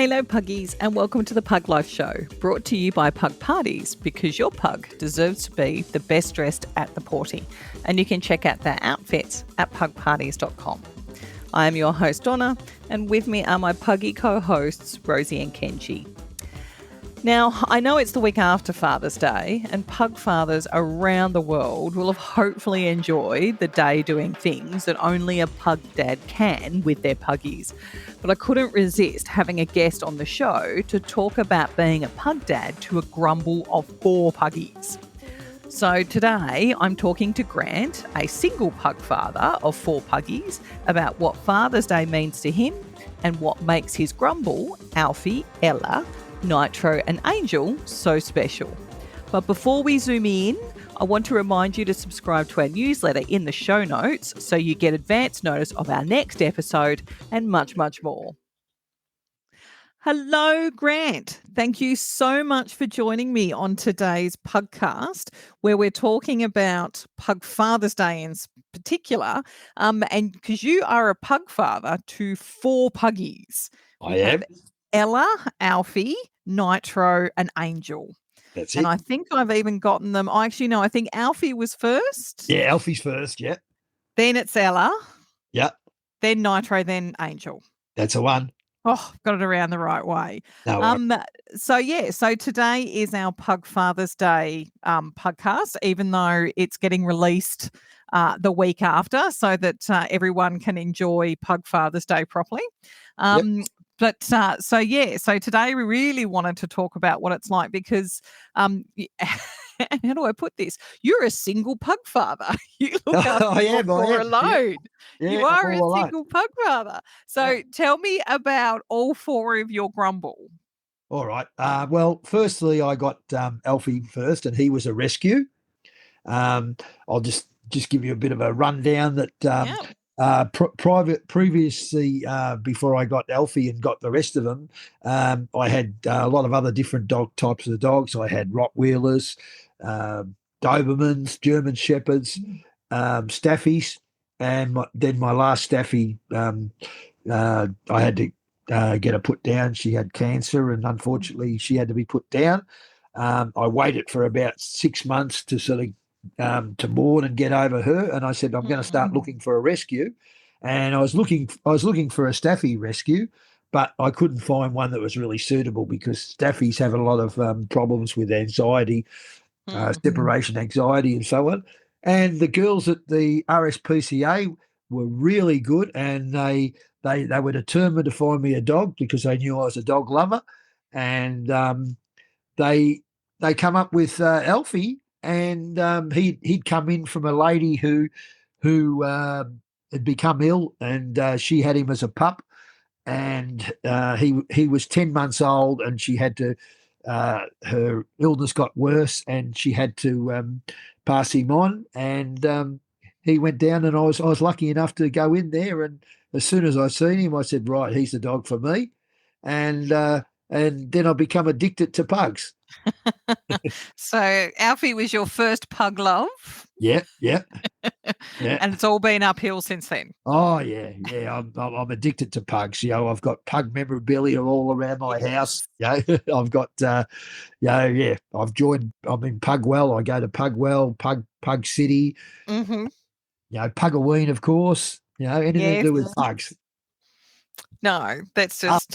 Hello Puggies and welcome to the Pug Life Show, brought to you by Pug Parties, because your pug deserves to be the best dressed at the porty, and you can check out their outfits at pugparties.com. I am your host Donna, and with me are my puggy co-hosts Rosie and Kenji. Now, I know it's the week after Father's Day, and pug fathers around the world will have hopefully enjoyed the day doing things that only a Pug-dad can with their puggies. But I couldn't resist having a guest on the show to talk about being a Pug-dad to a grumble of 4 puggies. So today I'm talking to Grant, a single pug father of 4 puggies, about what Father's Day means to him and what makes his grumble, Alfie, Ella, Nitro and Angel, so special. But before we zoom in, I want to remind you to subscribe to our newsletter in the show notes so you get advance notice of our next episode and much, much more. Hello, Grant. Thank you so much for joining me on today's Pugcast, where we're talking about Pug Father's Day in particular, and because you are a pug father to 4 puggies. I am. Ella, Alfie, Nitro and Angel. That's it. And I think I've even gotten them. I think Alfie was first. Yeah, Alfie's first, yeah. Then it's Ella. Yeah. Then Nitro, then Angel. That's the one. Oh, got it around the right way. No, so today is our Pug Father's Day podcast, even though it's getting released the week after so that everyone can enjoy Pug Father's Day properly. Yep. But so today we really wanted to talk about what it's like because, how do I put this? You're a single pug father. You look after your 4 alone. Yeah, you are a single pug father. So tell me about all 4 of your grumble. All right. Well, firstly, I got Alfie first, and he was a rescue. I'll just give you a bit of a rundown that. Previously, before I got Alfie and got the rest of them, I had a lot of other different types of dogs. I had Rottweilers, Dobermans, German Shepherds, Staffies, and then my last Staffy, I had to get her put down. She had cancer, and unfortunately, she had to be put down. I waited for about 6 months to sort of to mourn and get over her, and I said I'm going to start looking for a rescue, and I was looking for a Staffy rescue, but I couldn't find one that was really suitable because Staffies have a lot of problems with anxiety, separation anxiety, and so on. And the girls at the RSPCA were really good, and they were determined to find me a dog because they knew I was a dog lover, and they come up with Alfie. And he'd come in from a lady who had become ill, and she had him as a pup, and he was 10 months old, and she had to her illness got worse, and she had to pass him on, and he went down, and I was lucky enough to go in there, and as soon as I seen him, I said, right, he's the dog for me, and then I become addicted to pugs. So Alfie was your first pug love. Yeah. And it's all been uphill since then. Oh yeah. I'm addicted to pugs. I've got pug memorabilia all around my house. I've got I've joined. I'm in Pugwell. I go to Pugwell, Pug City. Mm-hmm. Pugaween, of course. Anything to do with pugs. No, that's just.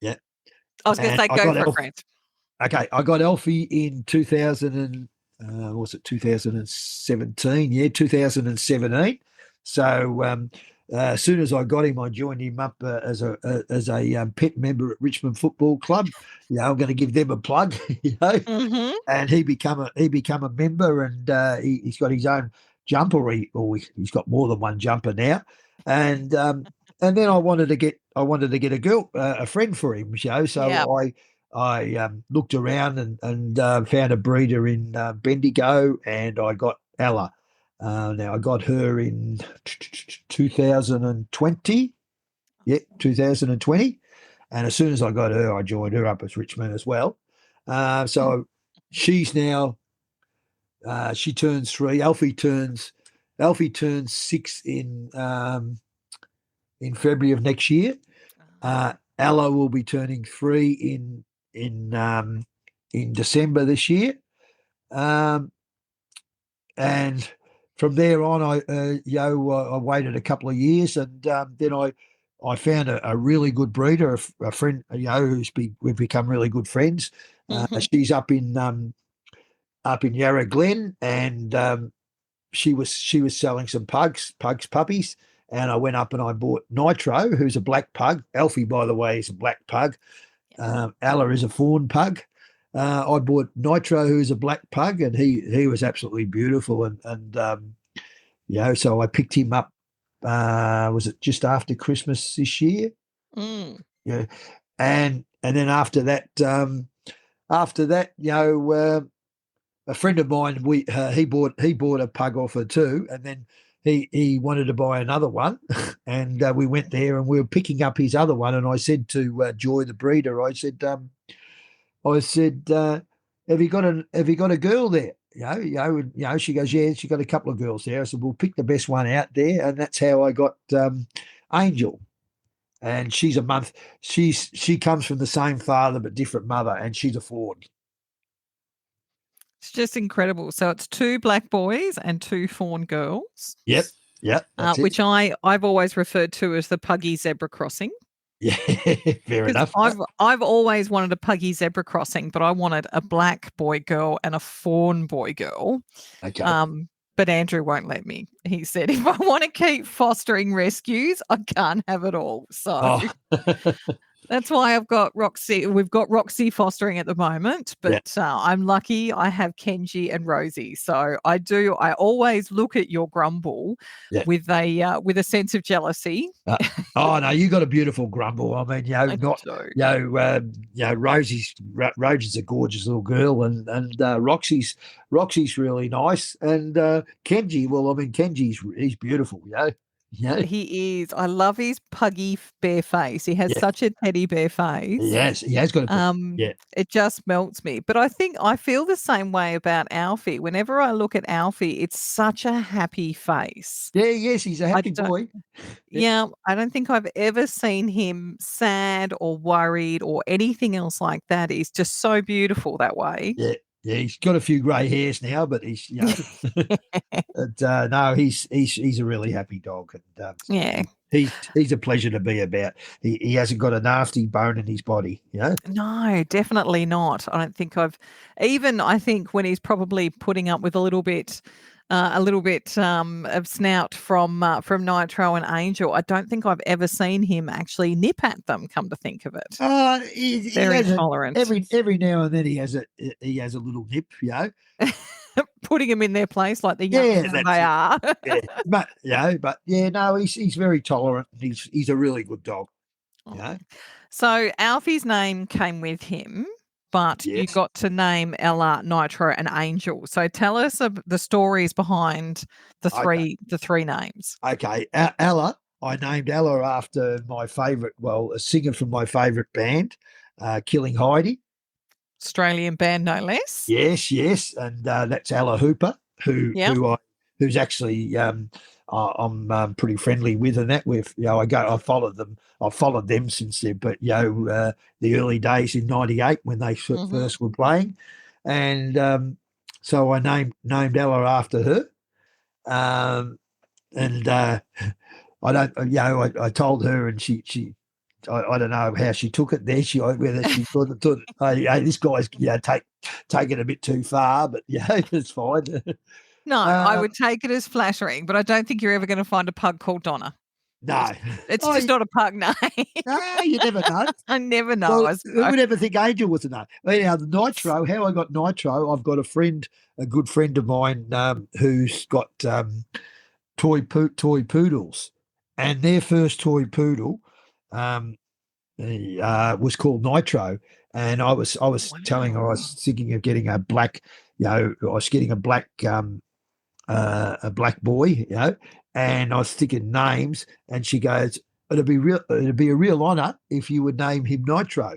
Yeah. I was going to say go for it, Grant. Okay, I got Alfie in 2017? Yeah, 2017. So as soon as I got him, I joined him up as a pet member at Richmond Football Club. I'm going to give them a plug. Mm-hmm. And he become a member, and he's got his own jumper. He's got more than one jumper now, and then I wanted to get a girl, a friend for him. So I looked around and found a breeder in Bendigo, and I got Ella. Now I got her in 2020. Yeah, 2020. And as soon as I got her, I joined her up as Richmond as well. So she's now she turns 3. Alfie turns 6 in February of next year. Ella will be turning 3 in December this year. And from there on, I waited a couple of years, and then I found a really good breeder, a friend, we've become really good friends. She's up in Yarra Glen, and she was selling some pugs puppies, and I went up and I bought Nitro, who's a black pug. Alfie, by the way, is a black pug. Ella is a fawn pug. I bought Nitro, who's a black pug, and he was absolutely beautiful. And so I picked him up. Was it just after Christmas this year? Yeah, and then after that, a friend of mine, he bought a pug off her too, and then he wanted to buy another one, and we went there and we were picking up his other one, and I said to Joy, the breeder, I said, have you got a girl there? She goes, yeah, she got a couple of girls there. I said, we'll pick the best one out there, and that's how I got Angel. And she's a month. She comes from the same father but different mother, and she's a fawn. It's just incredible. So it's 2 black boys and 2 fawn girls. Yep. Which I've always referred to as the puggy zebra crossing. Yeah, fair enough. I've always wanted a puggy zebra crossing, but I wanted a black boy girl and a fawn boy girl. Okay. But Andrew won't let me. He said, if I want to keep fostering rescues, I can't have it all. So that's why I've got Roxy. We've got Roxy fostering at the moment, but I'm lucky I have Kenji and Rosie. So I always look at your grumble with a sense of jealousy. Oh no, you got a beautiful grumble. I mean, Rosie's a gorgeous little girl, and Roxy's really nice, and Kenji. Well, I mean, he's beautiful. Yeah. He is. I love his puggy bare face. He has such a teddy bear face. Yes, he has got it just melts me. But I think I feel the same way about Alfie. Whenever I look at Alfie, it's such a happy face. Yeah, yes, he's a happy boy. Yeah, I don't think I've ever seen him sad or worried or anything else like that. He's just so beautiful that way. Yeah, he's got a few grey hairs now, but he's no, he's a really happy dog, and he's a pleasure to be about. He hasn't got a nasty bone in his body, No, definitely not. I don't think I think when he's probably putting up with a little bit of snout from Nitro and Angel, I don't think I've ever seen him actually nip at them. Come to think of it, he's very tolerant. Every now and then he has a little nip, putting them in their place like the young they are. No, he's very tolerant. He's a really good dog. So Alfie's name came with him. But you got to name Ella, Nitro, and Angel. So tell us the stories behind the three names. Okay, Ella. I named Ella after my favourite, a singer from my favourite band, Killing Heidi. Australian band, no less. Yes, and that's Ella Hooper, who's actually I'm pretty friendly with, and that I followed them. I've followed them since the early days in '98 when they first were playing, and so I named Ella after her, and I don't, I told her, and she I don't know how she took it there. Whether she thought this guy's taking it a bit too far, but it's fine. No, I would take it as flattering, but I don't think you're ever going to find a pug called Donna. No. It's just not a pug name. No, you never know. I never know. Well, who would ever think Angel was a name? Anyhow, the Nitro, how I got Nitro, I've got a good friend of mine who's got toy poodles, and their first toy poodle was called Nitro, and I was telling her I was thinking of getting a black, I was getting a black boy, and I was thinking names, and she goes, it'd be a real honour if you would name him Nitro.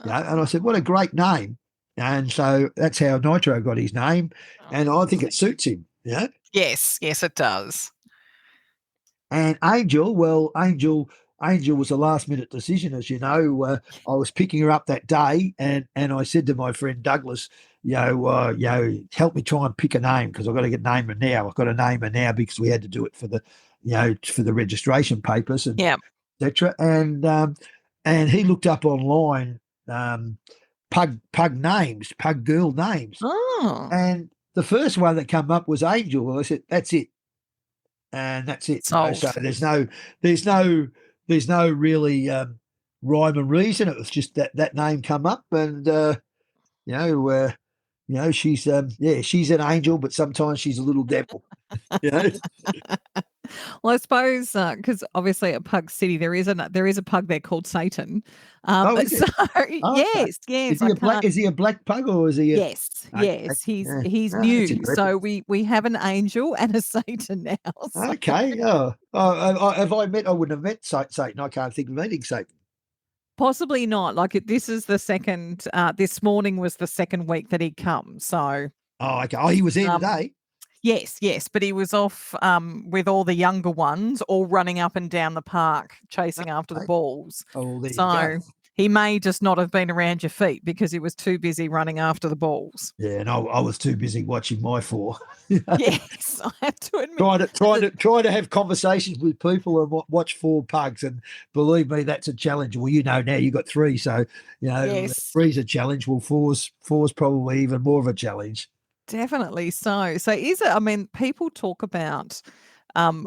And I said, what a great name. And so that's how Nitro got his name, and I think it suits him. Yes, it does. And Angel, Angel was a last minute decision, as you know. I was picking her up that day, and I said to my friend Douglas, help me try and pick a name because I've got to name her now. I've got to name her now because we had to do it for the, for the registration papers and Yeah. etc. And he looked up online pug names, pug girl names, and the first one that came up was Angel. I said, "That's it," and that's it. So there's no really rhyme and reason. It was just that name come up, and she's she's an angel, but sometimes she's a little devil. Well, I suppose because obviously at Pug City there is a pug there called Satan. Is it? Yes. Is he a black pug or is he? Yes. He's new. So we have an angel and a Satan now. So. Okay. Have I wouldn't have met Satan. I can't think of meeting Satan. Possibly not. Like this is the second. This morning was the second week that he'd come. So. Oh, okay. Oh, he was there today. Yes, but he was off with all the younger ones, all running up and down the park, chasing after the balls. Oh, there so you go. He may just not have been around your feet because he was too busy running after the balls. Yeah, and I was too busy watching my four. Yes, I have to admit. Try to have conversations with people and watch four pugs, and believe me, that's a challenge. Well, now you've got three, so three's a challenge. Well, four's probably even more of a challenge. Definitely so. So is it, I mean, people talk about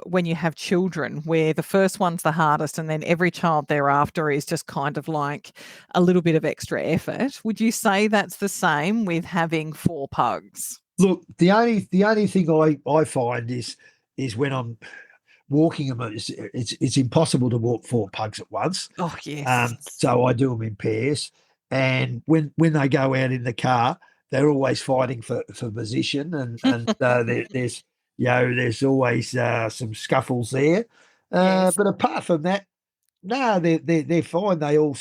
when you have children where the first one's the hardest and then every child thereafter is just kind of like a little bit of extra effort. Would you say that's the same with having four pugs? Look, the only thing I find is when I'm walking them, it's impossible to walk four pugs at once. Oh, yes. So I do them in pairs. And when they go out in the car, they're always fighting for position, and there's always some scuffles there. Yes. But apart from that, no, they're fine. They all.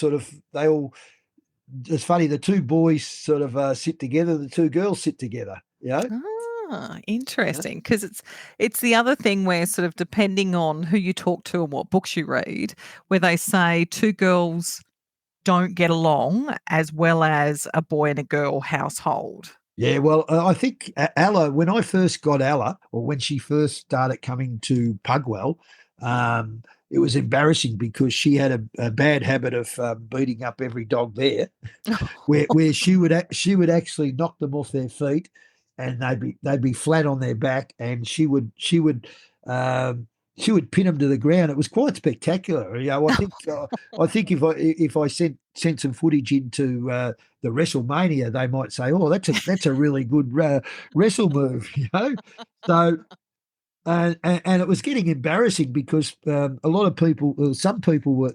It's funny. The two boys sort of sit together. The two girls sit together. Interesting. Because it's the other thing where sort of depending on who you talk to and what books you read, where they say two girls don't get along as well as a boy and a girl household. Yeah, well, I think Ella, when I first got Ella, or when she first started coming to Pugwell, it was embarrassing because she had a bad habit of beating up every dog there, where she would actually knock them off their feet, and they'd be flat on their back, and she would pin them to the ground. It was quite spectacular. I think if I sent some footage into the WrestleMania, they might say, "Oh, that's a really good wrestle move," So, and it was getting embarrassing because a lot of people, some people were,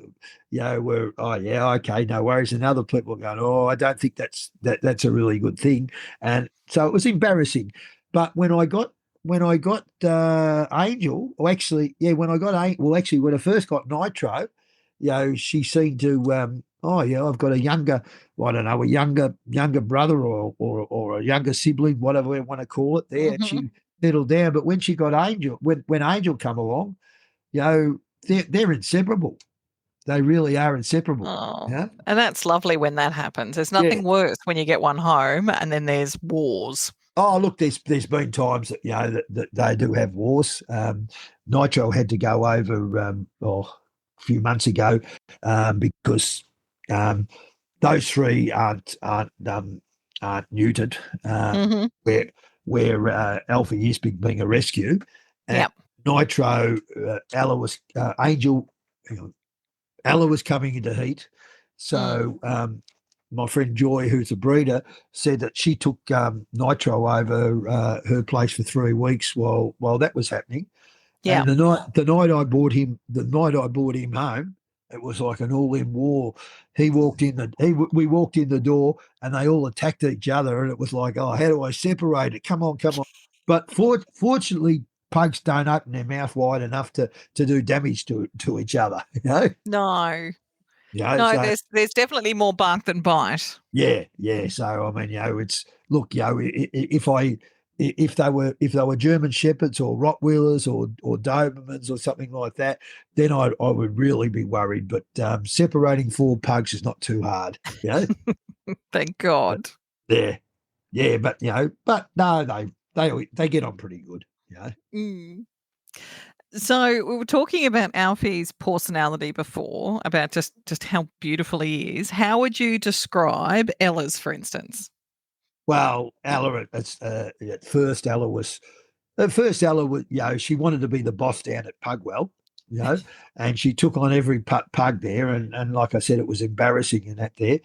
oh yeah, okay, no worries, and other people were going, oh, I don't think that's a really good thing, and so it was embarrassing. But when I got Angel, when I first got Nitro, she seemed to, I've got a younger brother or a younger sibling, whatever we want to call it there. Mm-hmm. She settled down. But when she got Angel, when Angel come along, they're inseparable. They really are inseparable. Oh, and that's lovely when that happens. There's nothing worse when you get one home and then there's wars. Oh, look, there's been times that that they do have wars. Nitro had to go over a few months ago because those three aren't neutered. Mm-hmm. Where Alfie is being a rescue. Yep. Nitro, Angel, Ella was coming into heat, so. My friend Joy, who's a breeder, said that she took Nitro over her place for 3 weeks while that was happening. Yeah. And the night I brought him home, it was like an all-in war. We walked in the door, and they all attacked each other, and it was like, oh, how do I separate it? Come on! But fortunately, pugs don't open their mouth wide enough to do damage to each other. No. So, there's definitely more bark than bite. Yeah. So I mean, it's look, if I if they were German Shepherds or Rottweilers or Dobermans or something like that, then I would really be worried. But separating 4 pugs is not too hard, you know. Thank God. Yeah, yeah, but but no, they get on pretty good, you know. Mm. So we were talking about Alfie's personality before, about just how beautiful he is. How would you describe Ella's, for instance? Well, Ella, at first Ella was, she wanted to be the boss down at Pugwell, and she took on every pug there, and like I said, it was embarrassing in that there.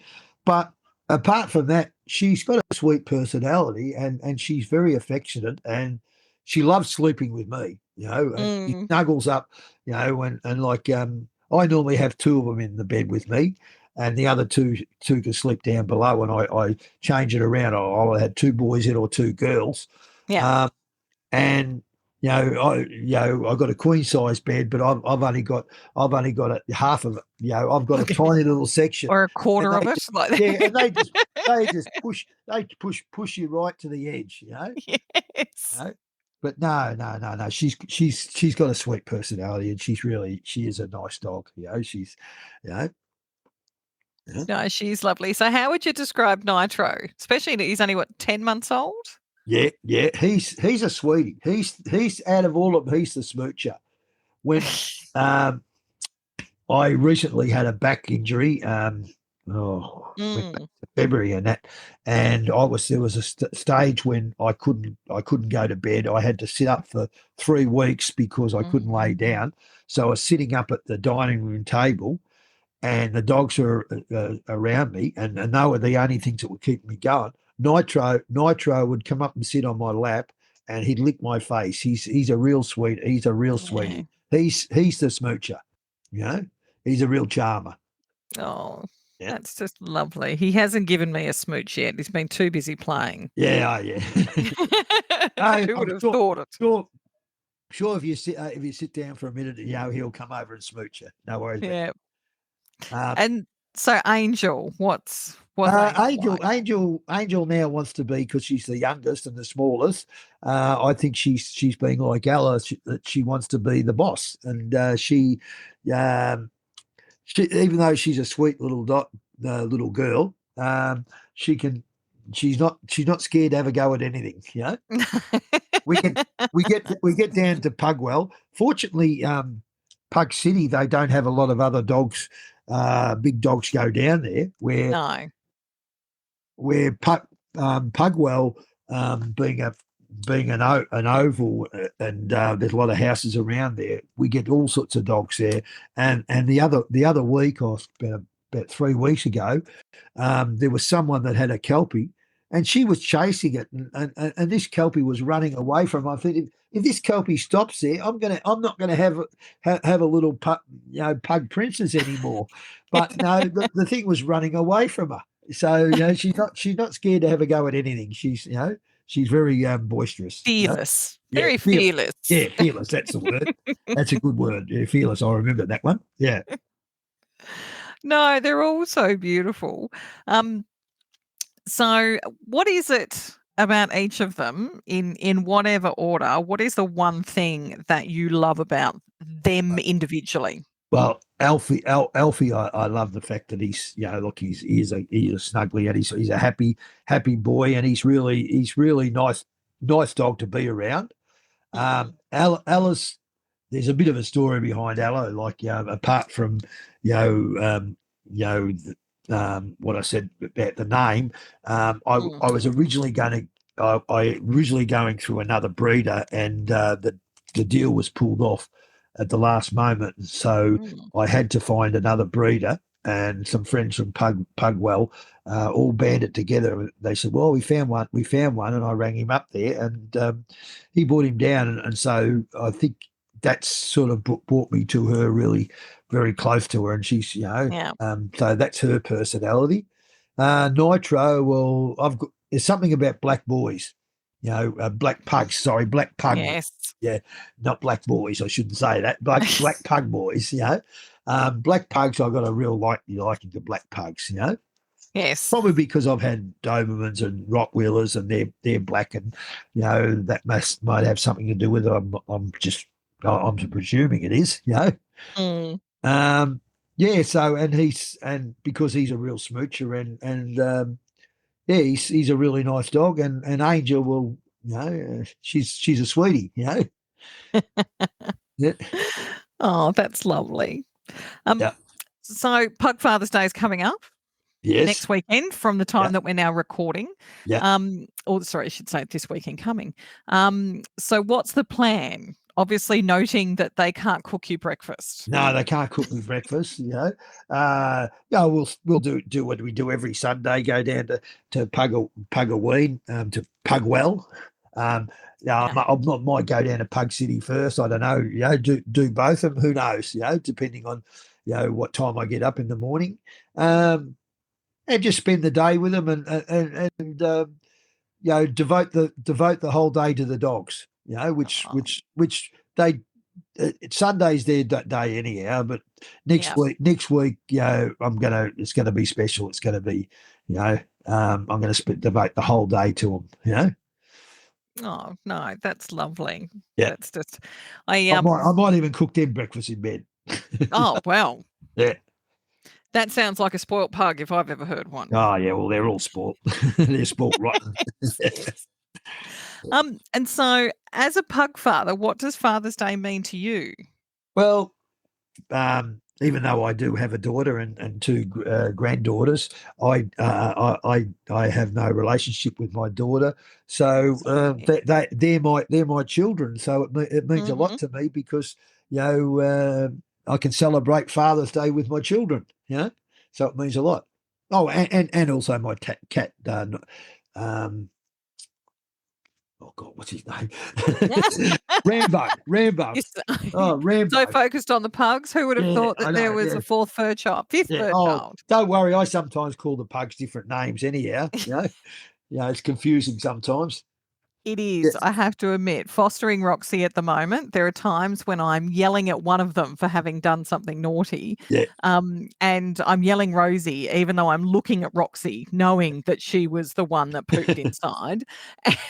But apart from that, she's got a sweet personality, and she's very affectionate, and she loves sleeping with me, and she Mm, snuggles up, and like I normally have 2 of them in the bed with me, and the other two can sleep down below, and I change it around. I had 2 boys in or 2 girls, yeah. and I got a queen size bed, but I've only got half of it. I've got a tiny little section, Or a and quarter of it. Like and they just push you right to the edge. Yes. But no. She's got a sweet personality, and she is a nice dog. She's you know. Yeah. No, she's lovely. So how would you describe Nitro? Especially he's only, what, 10 months old? Yeah. He's a sweetie. He's out of all of them, he's the smoocher. When I recently had a back injury, went back Mm, to February and that, and there was a stage when I couldn't go to bed. I had to sit up for 3 weeks because I couldn't lay mm. down. So I was sitting up at the dining room table, and the dogs were around me, and they were the only things that were keeping me going. Nitro would come up and sit on my lap, and he'd lick my face. He's a real sweet. He's a real Yeah. sweetie. He's the smoocher. He's a real charmer. Oh, Yeah, that's just lovely. He hasn't given me a smooch yet. He's been too busy playing. yeah, yeah. Who would I'm have thought it? sure. If you sit down for a minute, he'll come over and smooch you. No worries about Yeah. that. And so Angel, what's Angel Angel, like? Angel now wants to be, because she's the youngest and the smallest. I think she's being like Ella, that she wants to be the boss, and um, she, even though she's a sweet little girl, she can. She's not scared to have a go at anything. We get down to Pugwell. Fortunately, Pug City, they don't have a lot of other dogs. Big dogs go down there No. where Pugwell, being an oval, and there's a lot of houses around there. We get all sorts of dogs there, and the other week, or about 3 weeks ago, there was someone that had a kelpie, and she was chasing it, and this kelpie was running away from her. I think, if this kelpie stops there, I'm not gonna have a little pug princess anymore. But no, the thing was running away from her. So she's not scared to have a go at anything. She's very boisterous. Fearless. Yeah, Very fearless. yeah, fearless. That's the word. That's a good word. Yeah, fearless. I remember that one. Yeah. No, they're all so beautiful. So what is it about each of them in whatever order? What is the one thing that you love about them individually? Well, Alfie, I love the fact that look, he's a snuggly, and he's a happy boy, and he's really nice dog to be around. Ella's, there's a bit of a story behind Ella, like apart from what I said about the name. I was originally going through another breeder, and the deal was pulled off at the last moment, and so Mm. I had to find another breeder. And some friends from Pugwell all banded together. They said, "Well, we found one," and I rang him up there, and he brought him down. And so I think that's sort of brought me to her, really very close to her, and she's Yeah. so that's her personality. Nitro, well, there's something about black boys, black pugs. Sorry, black pug. Yes. Yeah, not black boys. I shouldn't say that. Black pug boys. Black pugs. I got a real liking to black pugs. Yes. Probably because I've had Dobermans and Rottweilers, and they're black, and that might have something to do with it. I'm presuming it is. Mm. Yeah. So and because he's a real smoocher, and yeah, he's a really nice dog, and Angel will, she's a sweetie. Yeah. Oh, that's lovely. Um, Yeah. so Pug Father's Day is coming up Yes. next weekend from the Yeah. time that we're now recording. Yeah. Or sorry, I should say this weekend coming. So what's the plan? Obviously, noting that they can't cook you breakfast. No, they can't cook me breakfast. Yeah, we'll do what we do every Sunday. Go down to Pugaween, to Pugwell. Yeah, Yeah. I might go down to Pug City first. I don't know. Do both of them. Who knows? Depending on what time I get up in the morning. And just spend the day with them, and devote the whole day to the dogs. Oh, Which they Sunday's their day anyhow, but yeah. next week, it's gonna be special. It's gonna be, I'm gonna devote the whole day to them. Oh no, that's lovely. Yeah, That's just I I might even cook them breakfast in bed. oh well. Yeah. That sounds like a spoilt pug if I've ever heard one. Oh yeah. Well, they're all sport. They're sport rotten. And so as a pug father, what does Father's Day mean to you? Well, even though I do have a daughter and two granddaughters, I have no relationship with my daughter, so they're my children. So it means a lot Mm-hmm. to me because I can celebrate Father's Day with my children. So it means a lot. Oh, and also my cat. Oh God, what's his name? Rambo. Rambo. Yes. Oh, So Rambo. focused on the pugs, who would have Yeah, thought I that there know. was Yeah. a fifth Yeah. bird Oh, child? don't worry. I sometimes call the pugs different names anyhow. It's confusing sometimes. It Yeah. is, I have to admit, fostering Roxy at the moment, there are times when I'm yelling at one of them for having done something naughty. Yeah. And I'm yelling Rosie, even though I'm looking at Roxy, knowing that she was the one that pooped inside.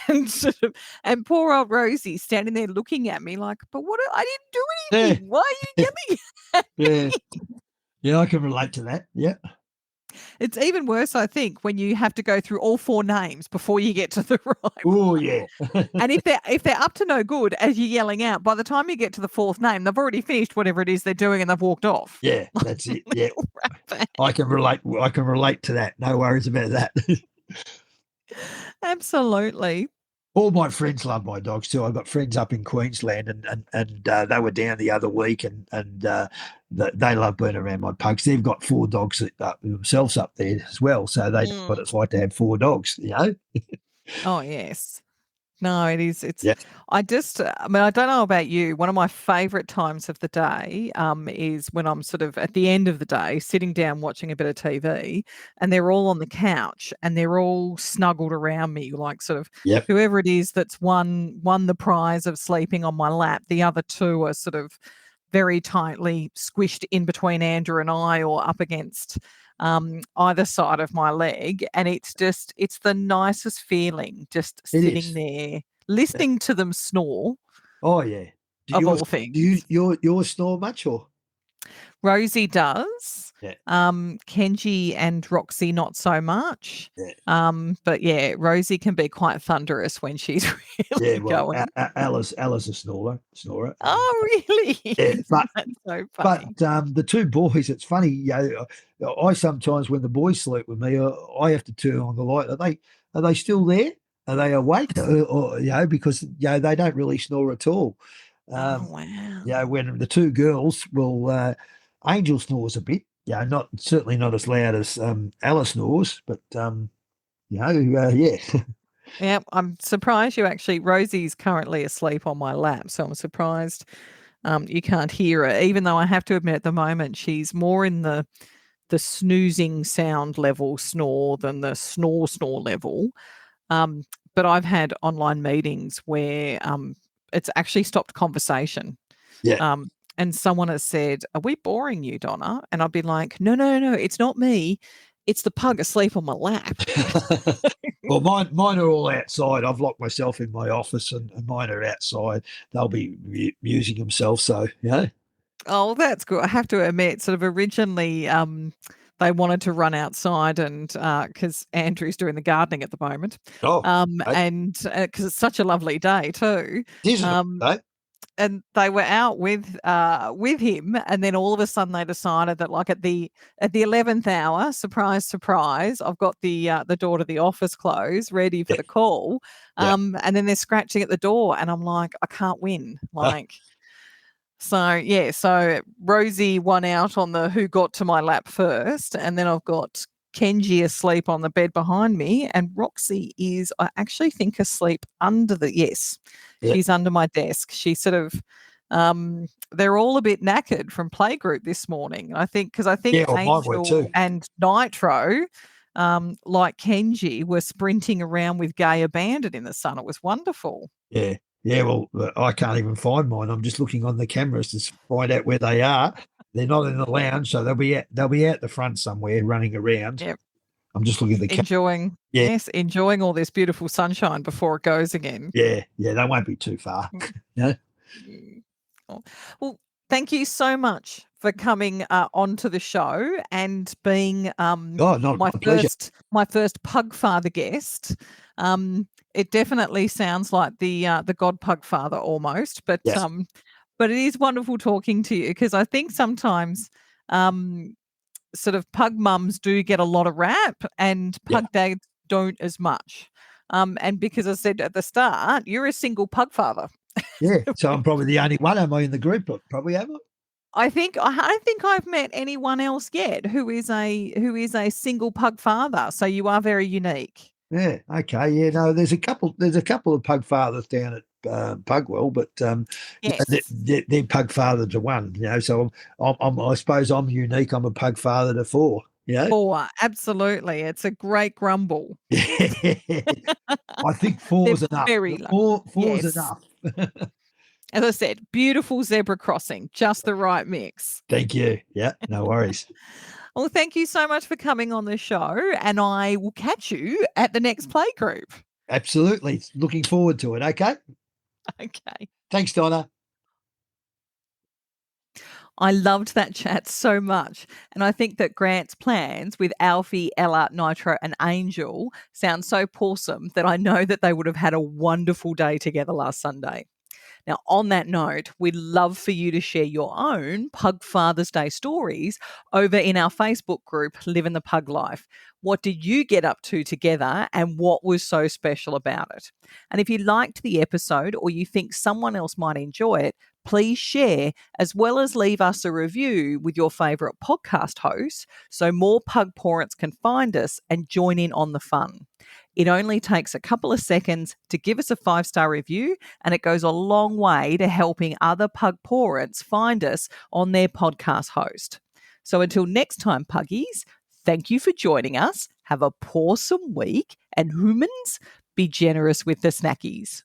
And and poor old Rosie standing there looking at me like, but what? I didn't do Yeah. anything. Why are you yelling at Yeah. me? Yeah. I can relate to that. Yeah. It's even worse, I think, when you have to go through all four names before you get to the right Oh, one. yeah. And if they're up to no good as you're yelling out, by the time you get to the fourth name, they've already finished whatever it is they're doing and they've walked off. Yeah. That's it. Yeah. Right. I can relate. I can relate to that. No worries about that. Absolutely. All my friends love my dogs too. I've got friends up in Queensland, and they were down the other week, and they love being around my pugs. They've got four dogs themselves up there as well, so they know what Mm. it's like to have four dogs. Oh, yes. No, it is. Yeah, I mean, I don't know about you. One of my favorite times of the day is when I'm sort of at the end of the day, sitting down watching a bit of TV, and they're all on the couch and they're all snuggled around me, like sort of yep, whoever it is that's won the prize of sleeping on my lap. The other two are sort of very tightly squished in between Andrew and I, or up against either side of my leg. And it's the nicest feeling just it sitting is. there Yeah. listening to them snore, Oh yeah. Do of yours all do you things. yours snore much or? Rosie does. Yeah, Kenji and Roxy not so much. yeah, But yeah, Rosie can be quite thunderous when she's yeah. really Well, going. Alice a snorer. Oh, really? Yeah, That's so but funny. the two boys, it's funny. I sometimes when the boys sleep with me, I have to turn on the light. Are they still there? Are they awake? Or because they don't really snore at all. Oh, Um, wow. when the two girls will, Angel snores a bit. Not certainly not as loud as Alice snores, but yeah. Yeah, I'm surprised you actually. Rosie's currently asleep on my lap, so I'm surprised you can't hear her. Even though I have to admit, at the moment she's more in the snoozing sound level snore than the snore level. Um, but I've had online meetings where it's actually stopped conversation. Yeah. And someone has said, "Are we boring you, Donna?" And I'd be like, "No, no, no, it's not me. It's the pug asleep on my lap. Well, mine are all outside. I've locked myself in my office, and mine are outside. They'll be amusing themselves. So, yeah. Oh, that's good. I have to admit, sort of originally, they wanted to run outside and because Andrew's doing the gardening at the moment, Oh, okay. and because it's such a lovely day too. Isn't it? Um, Okay. and they were out with him, and then all of a sudden they decided that, like, at the 11th hour, surprise, surprise, I've got the door to the office closed, ready for Yeah. the call, Yeah. and then they're scratching at the door, and I'm like, I can't win, like. So yeah, so Rosie won out on the who got to my lap first, and then I've got Kenji asleep on the bed behind me, and Roxy is, I actually think, asleep under Yeah. she's under my desk. She sort of, they're all a bit knackered from playgroup this morning. I think because I think Yeah. Well, mine were Angel too. and Nitro, like Kenji, were sprinting around with Gay Abandon in the sun. It was wonderful. Yeah. Yeah. Well, I can't even find mine. I'm just looking on the cameras to find out where they are. They're not in the lounge, so they'll be out the front somewhere running around. Yeah. I'm just looking at the camera. Enjoying, Yeah. yes, enjoying all this beautiful sunshine before it goes again. Yeah. Yeah. They won't be too far. No. Oh, well, thank you so much for coming onto the show and being Oh, not my pleasure. my first pug father guest. It definitely sounds like the god pug father almost, Yes. but it is wonderful talking to you because I think sometimes sort of pug mums do get a lot of rap and Yeah. pug dads don't as much. And because I said at the start, you're a single pug father. Yeah. So I'm probably the only one. Am I in the group? Probably am. I don't think I've met anyone else yet who is a single pug father. So you are very unique. Yeah. Okay. Yeah. No. There's a couple. There's a couple of pug fathers down at Pugwell, but Yes. they're pug father to one. So I suppose I'm unique. I'm a pug father to four. Four, absolutely. It's a great grumble. I think four's They're enough. very Four's yes. enough. As I said, beautiful zebra crossing, just the right mix. Thank you. Yeah, no worries. Well, thank you so much for coming on the show, and I will catch you at the next playgroup. Absolutely. Looking forward to it. Okay. Okay. Thanks, Donna. I loved that chat so much. And I think that Grant's plans with Alfie, Ella, Nitro, and Angel sound so pawsome that I know that they would have had a wonderful day together last Sunday. Now, on that note, we'd love for you to share your own Pug Father's Day stories over in our Facebook group, Living the Pug Life. What did you get up to together and what was so special about it? And if you liked the episode or you think someone else might enjoy it, please share as well as leave us a review with your favourite podcast host so more pug parents can find us and join in on the fun. It only takes a couple of seconds to give us a 5-star review, and it goes a long way to helping other pug parents find us on their podcast host. So until next time, puggies, thank you for joining us. Have a pawsome week, and humans, be generous with the snackies.